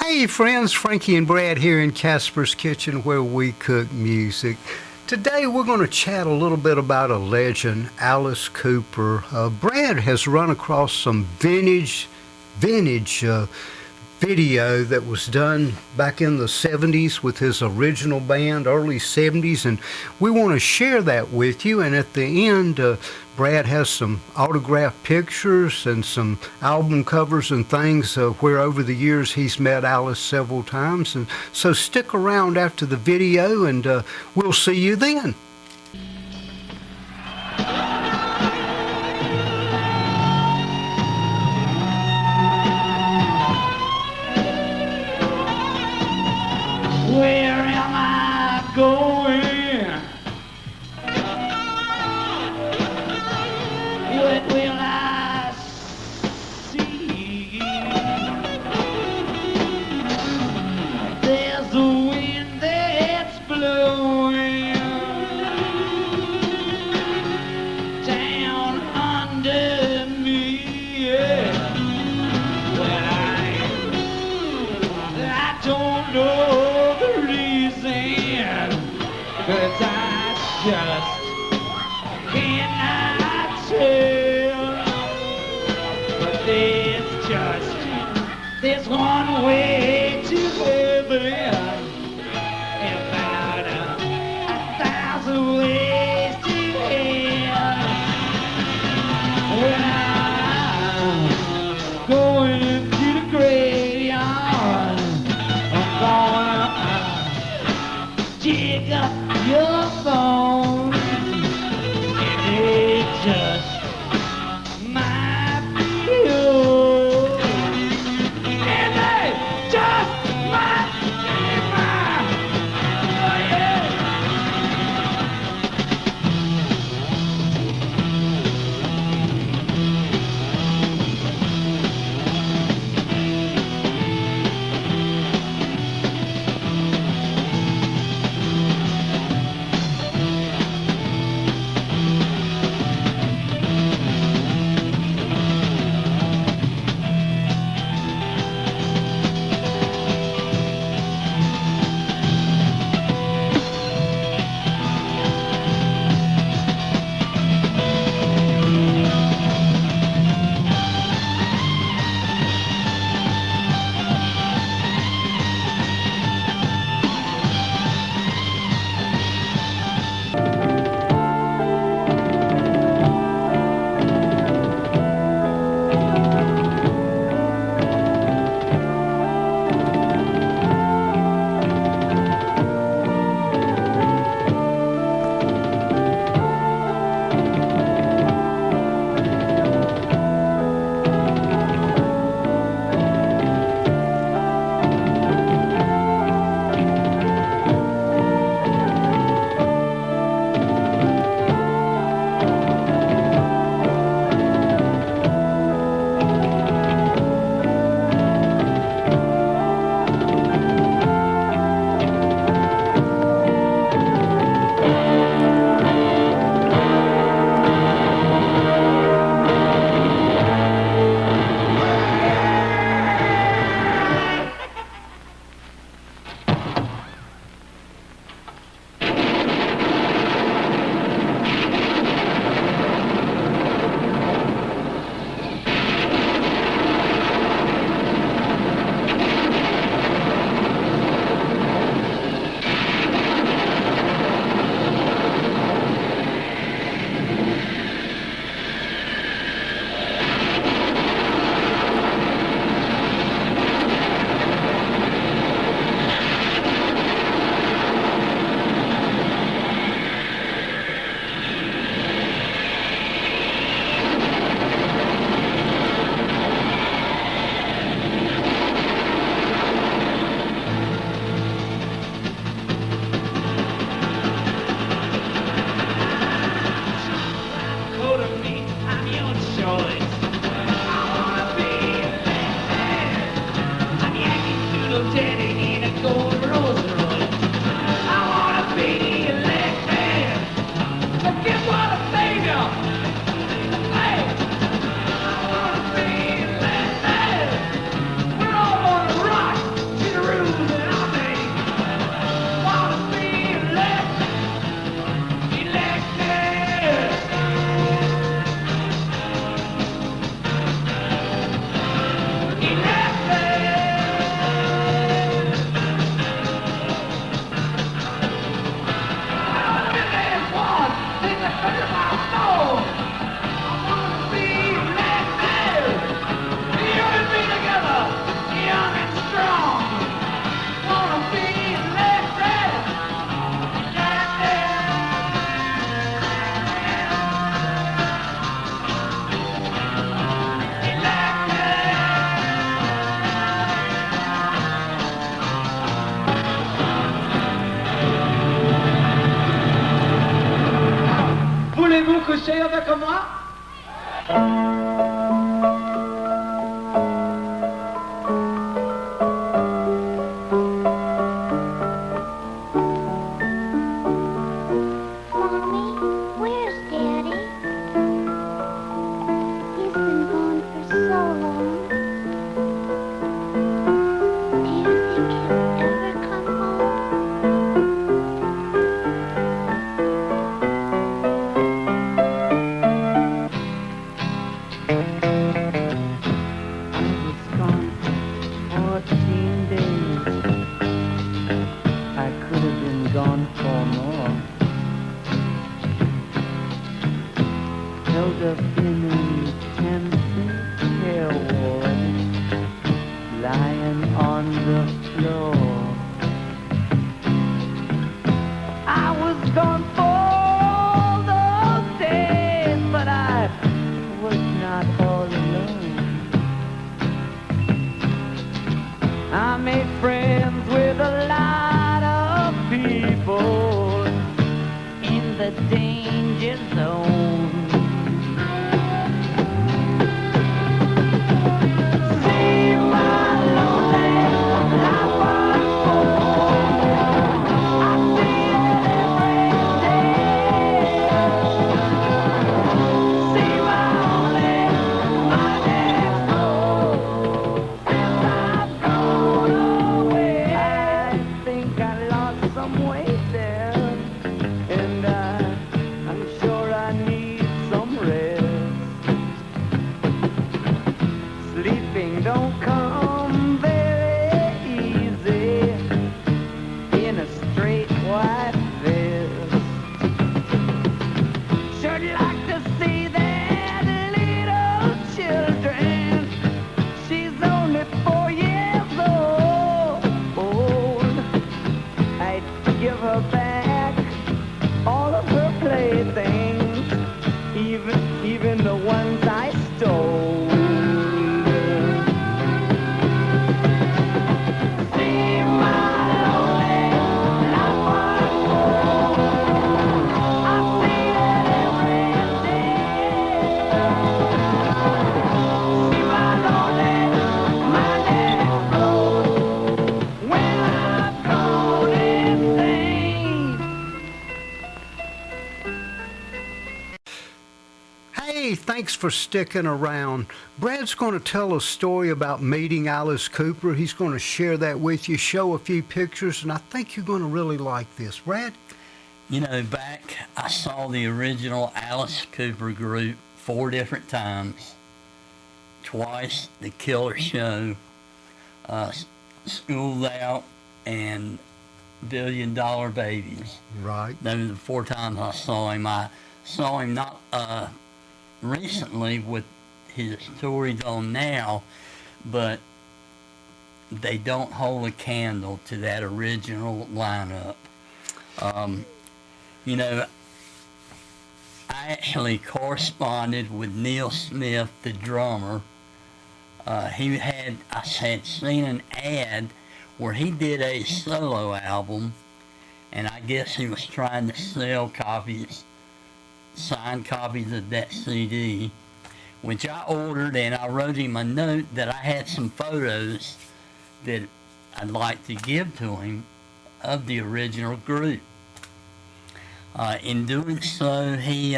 Hey friends, Frankie and Brad here in Casper's Kitchen where we cook music. Today we're going to chat a little bit about a legend, Alice Cooper. Brad has run across some vintage video that was done back in the 70s with his original band, early 70s, and we want to share that with you. And at the end, Brad has some autographed pictures and some album covers and things where over the years he's met Alice several times. And so stick around after the video and we'll see you then. Where am I going? What will I see? There's a wind that's blowing down under me. Yeah. Well, I don't know. But I just cannot tell. But there's one way to heaven, and about a thousand ways to hell. When I'm going to the graveyard, I'm gonna dig up your phone, and it just might be you, and it just might be mine. Oh, yeah. essayer avec moi? Mommy, where's Daddy? He's been gone for so long. Do you think he'll ever come home? I was gone for 14 days. I could have been gone for more. Held up in an intensive care ward, lying on the floor. I was gone for all those days, but I was not all alone. I made friends with a lot of people in the danger zone. See my lonely life was born. I see it every day. See my only, my next door. Since I've gone away, I think I lost some weight there, and I'm sure I need some rest. Sleeping don't come very easy in a straight white vest. Should like to see that little children. She's only 4 years old. I'd give her back all of her playthings, even the ones I stole. See my lonely life was born. I see it every day. See my lonely, my next door. When I've gone insane. Hey, thanks for sticking around. Brad's going to tell a story about meeting Alice Cooper. He's going to share that with you, show a few pictures, and I think you're going to really like this. Brad? You know, back I saw the original Alice Cooper group 4 different times. Twice the Killer Show, Schooled Out, and $1 Billion Babies. Right. Those are the 4 times I saw him. I saw him not recently with his tour he's on now, but they don't hold a candle to that original lineup. You know, I actually corresponded with Neil Smith, the drummer. I had seen an ad where he did a solo album, and I guess he was trying to sell copies, signed copies of that CD, which I ordered, and I wrote him a note that I had some photos that I'd like to give to him of the original group. In doing so, he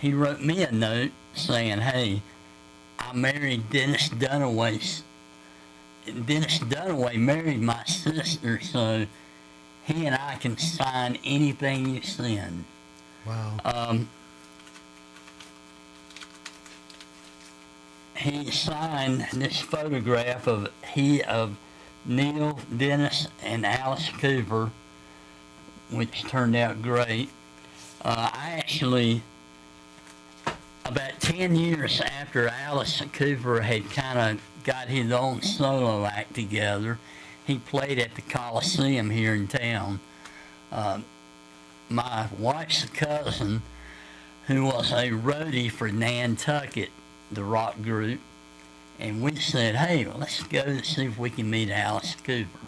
wrote me a note saying, "Hey, I married Dennis Dunaway. Dennis Dunaway married my sister, so he and I can sign anything you send." Wow. He signed this photograph of Neil, Dennis, and Alice Cooper, which turned out great. I actually, about 10 years after Alice Cooper had kind of got his own solo act together, he played at the Coliseum here in town. My wife's cousin, who was a roadie for Nantucket, the rock group, and we said, "Hey, let's go see if we can meet Alice Cooper."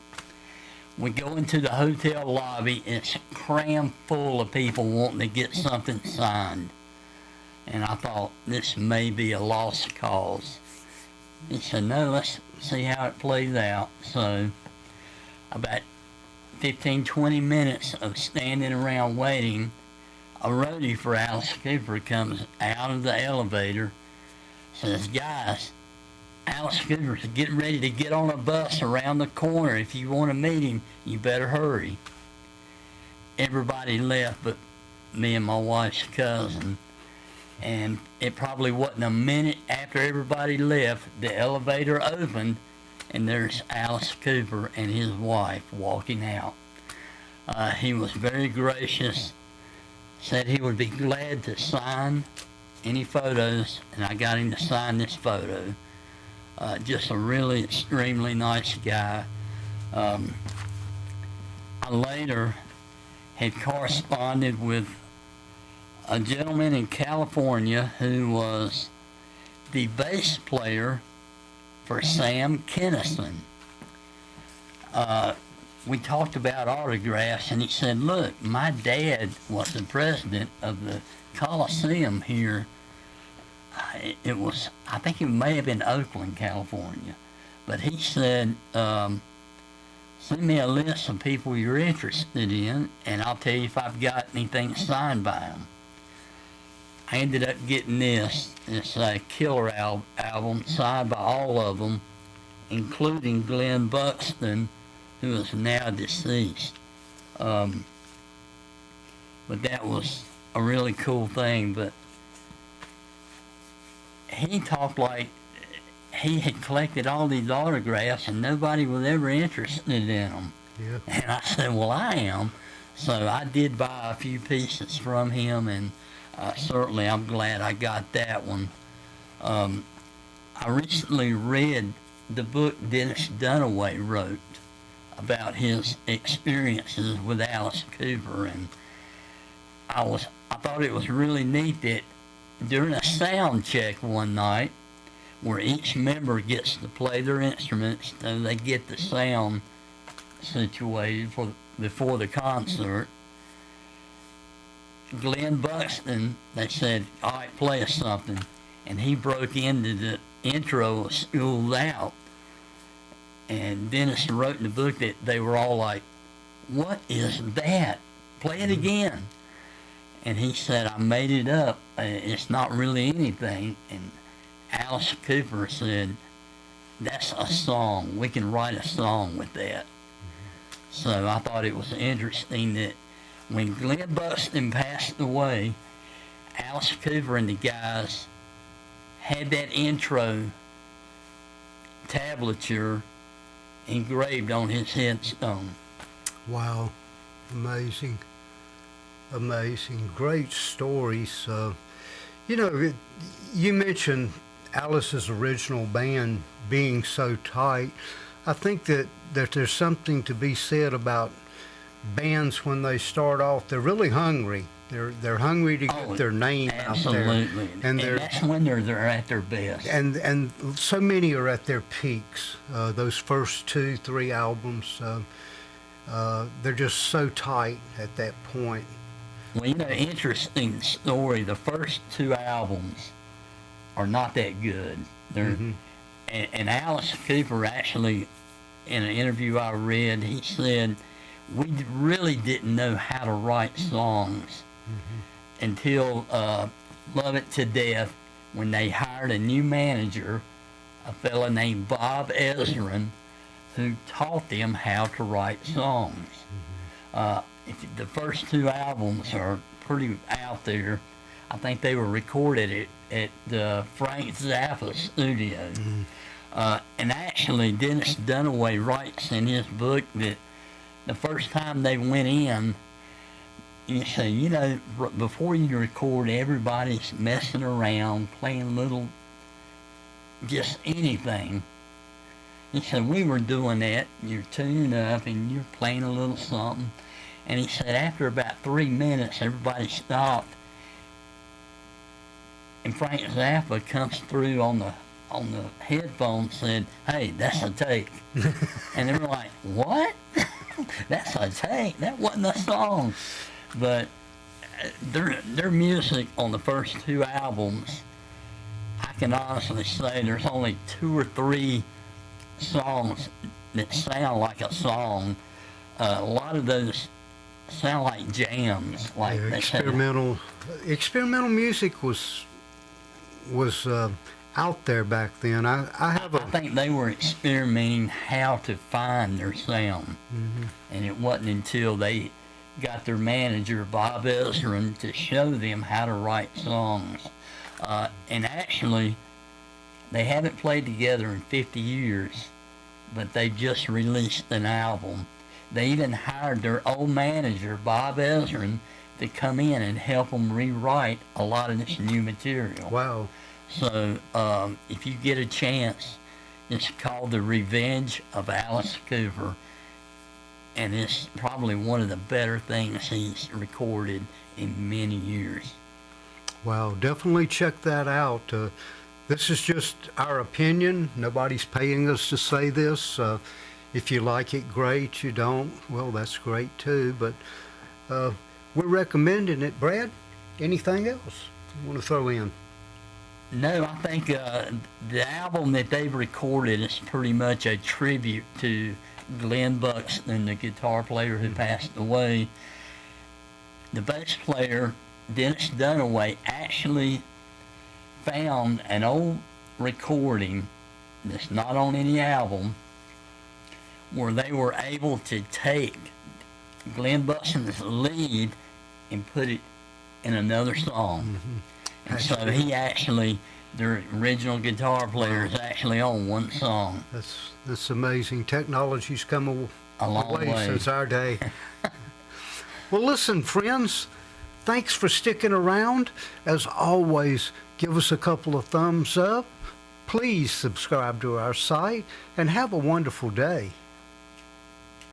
We go into the hotel lobby, and it's crammed full of people wanting to get something signed. And I thought, this may be a lost cause. He said, no, let's see how it plays out. So about 15, 20 minutes of standing around waiting, a roadie for Alice Cooper comes out of the elevator, says, guys, Alice Cooper's getting ready to get on a bus around the corner. If you want to meet him, you better hurry. Everybody left but me and my wife's cousin. And it probably wasn't a minute after everybody left, the elevator opened, and there's Alice Cooper and his wife walking out. He was very gracious, said he would be glad to sign any photos, and I got him to sign this photo. Just a really extremely nice guy. I later had corresponded with a gentleman in California who was the bass player for Sam Kinison. We talked about autographs, and he said, look, my dad was the president of the Coliseum here. It was, I think it may have been Oakland, California. But he said, send me a list of people you're interested in, and I'll tell you if I've got anything signed by them. I ended up getting this. It's a Killer album signed by all of them, including Glenn Buxton, who is now deceased. But that was a really cool thing. But he talked like he had collected all these autographs and nobody was ever interested in them. Yeah. And I said, well, I am. So I did buy a few pieces from him, and certainly I'm glad I got that one. I recently read the book Dennis Dunaway wrote about his experiences with Alice Cooper, and I thought it was really neat that during a sound check one night, where each member gets to play their instruments so they get the sound situated before the concert, Glenn Buxton, they said, all right, play us something. And he broke into the intro of School's Out. And Dennis wrote in the book that they were all like, what is that? Play it again. And he said, I made it up. It's not really anything. And Alice Cooper said, that's a song. We can write a song with that. So I thought it was interesting that when Glenn Buxton passed away, Alice Cooper and the guys had that intro tablature engraved on his headstone. Wow. Amazing. Amazing. Great stories. You mentioned Alice's original band being so tight. I think that there's something to be said about bands when they start off. They're really hungry. They're hungry to get their name out there. Absolutely. And that's when they're at their best. And so many are at their peaks. Those first 2-3 albums, they're just so tight at that point. Well, interesting story. The first 2 albums are not that good. They're and Alice Cooper actually, in an interview I read, he said, we really didn't know how to write songs until Love It to Death, when they hired a new manager, a fella named Bob Ezrin, who taught them how to write songs. The first 2 albums are pretty out there. I think they were recorded at the Frank Zappa studio. And actually, Dennis Dunaway writes in his book that the first time they went in, you say, before you record, everybody's messing around, playing little, just anything. He said, we were doing that. You're tuning up and you're playing a little something. And he said, after about 3 minutes, everybody stopped. And Frank Zappa comes through on the headphones, said, hey, that's a take. And they were like, what? That's a take? That wasn't a song. But their music on the first two albums, I can honestly say there's only 2 or 3 songs that sound like a song. A lot of those sound like jams, like Yeah, they had- experimental music was out there back then. I have I a think they were experimenting how to find their sound, and it wasn't until they got their manager Bob Ezrin to show them how to write songs. And actually, they haven't played together in 50 years, but they just released an album. They even hired their old manager Bob Ezrin to come in and help them rewrite a lot of this new material. wow. So if you get a chance, it's called The Revenge of Alice Cooper, and it's probably one of the better things he's recorded in many years. Wow, definitely check that out. This is just our opinion. Nobody's paying us to say this. If you like it, great. You don't, well, that's great too. But we're recommending it. Brad, anything else you want to throw in? No, I think the album that they've recorded is pretty much a tribute to Glenn Buxton, the guitar player who passed away. The bass player, Dennis Dunaway, actually found an old recording that's not on any album where they were able to take Glenn Buxton's lead and put it in another song. And so he actually, the original guitar player is actually on one song. That's amazing. Technology's come A long way. since our day. Well, listen, friends, thanks for sticking around. As always, give us a couple of thumbs up. Please subscribe to our site and have a wonderful day.